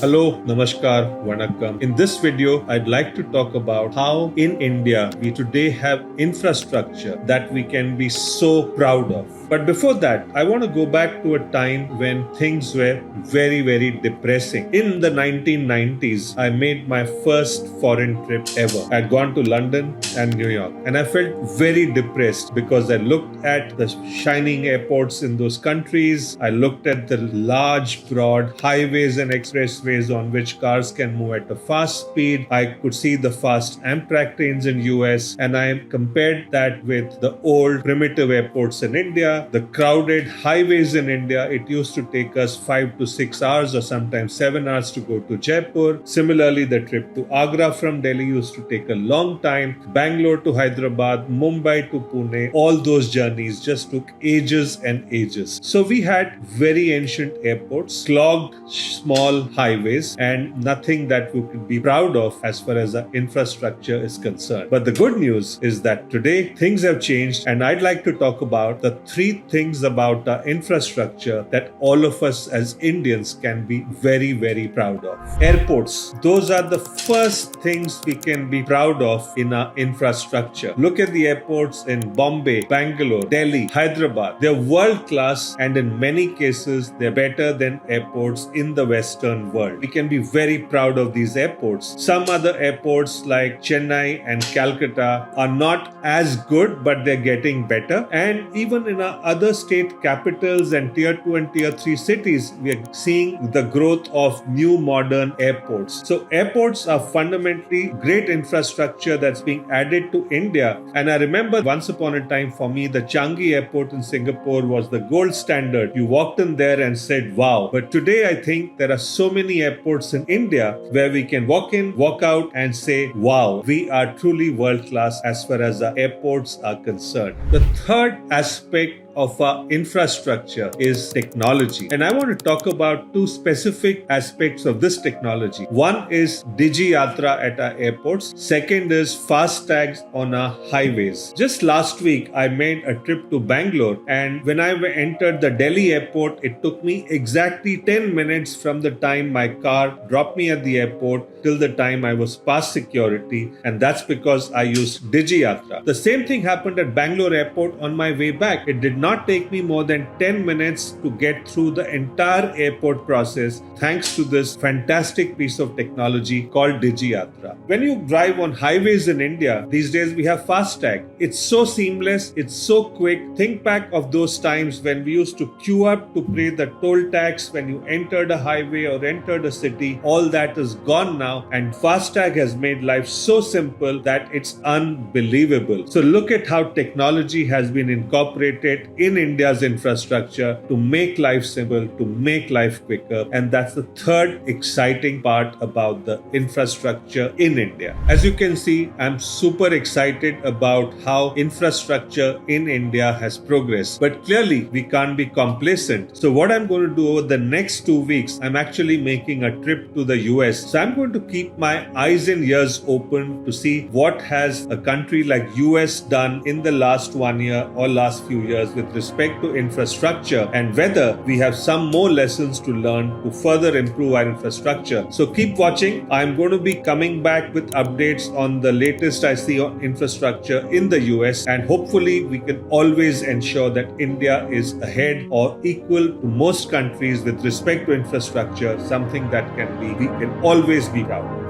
Hello, Namaskar, Vanakkam. In this video, I'd like to talk about how in India we today have infrastructure that we can be so proud of. But before that, I want to go back to a time when things were very depressing. In the 1990s, I made my first foreign trip ever. I'd gone to London and New York, and I felt very depressed because I looked at the shining airports in those countries. I looked at the large, broad highways and expressways on which cars can move at a fast speed. I could see the fast Amtrak trains in US, and I compared that with the old primitive airports in India, the crowded highways in India. It used to take us 5 to 6 hours or sometimes 7 hours to go to Jaipur. Similarly, the trip to Agra from Delhi used to take a long time. Bangalore to Hyderabad, Mumbai to Pune, all those journeys just took ages and ages. So we had very ancient airports, clogged small highways, and nothing that we could be proud of as far as our infrastructure is concerned. But the good news is that today things have changed, and I'd like to talk about the three things about our infrastructure that all of us as Indians can be very proud of. Airports, those are the first things we can be proud of in our infrastructure. Look at the airports in Bombay, Bangalore, Delhi, Hyderabad. They're world class, and in many cases they're better than airports in the Western world. We can be very proud of these airports. Some other airports like Chennai and Calcutta are not as good, but they're getting better. And even in our other state capitals and tier 2 and tier 3 cities, we are seeing the growth of new modern airports. So airports are fundamentally great infrastructure that's being added to India. And I remember once upon a time, for me, the Changi airport in Singapore was the gold standard. You walked in there and said, wow. But today I think there are so many airports in India where we can walk in, walk out and say, wow, we are truly world class as far as our airports are concerned. The third aspect of our infrastructure is technology. And I want to talk about two specific aspects of this technology. One is Digi Yatra at our airports. Second is fast tags on our highways. Just last week, I made a trip to Bangalore, and when I entered the Delhi airport, it took me exactly 10 minutes from the time my car dropped me at the airport till the time I was past security, and that's because I used Digi Yatra. The same thing happened at Bangalore airport on my way back. It did not take me more than 10 minutes to get through the entire airport process thanks to this fantastic piece of technology called Digi Yatra. When you drive on highways in India, these days we have FASTag. It's so seamless, it's so quick. Think back of those times when we used to queue up to pay the toll tax when you entered a highway or entered a city. All that is gone now, and FASTag has made life so simple that it's unbelievable. So look at how technology has been incorporated in India's infrastructure to make life simple, to make life quicker. And that's the third exciting part about the infrastructure in India. As you can see, I'm super excited about how infrastructure in India has progressed. But clearly, we can't be complacent. So what I'm going to do over the next 2 weeks, I'm actually making a trip to the US. So I'm going to keep my eyes and ears open to see what has a country like US done in the last 1 year or last few years with respect to infrastructure, and whether we have some more lessons to learn to further improve our infrastructure. So keep watching. I'm going to be coming back with updates on the latest I see on infrastructure in the US, and hopefully we can always ensure that India is ahead or equal to most countries with respect to infrastructure, something that we can always be proud of.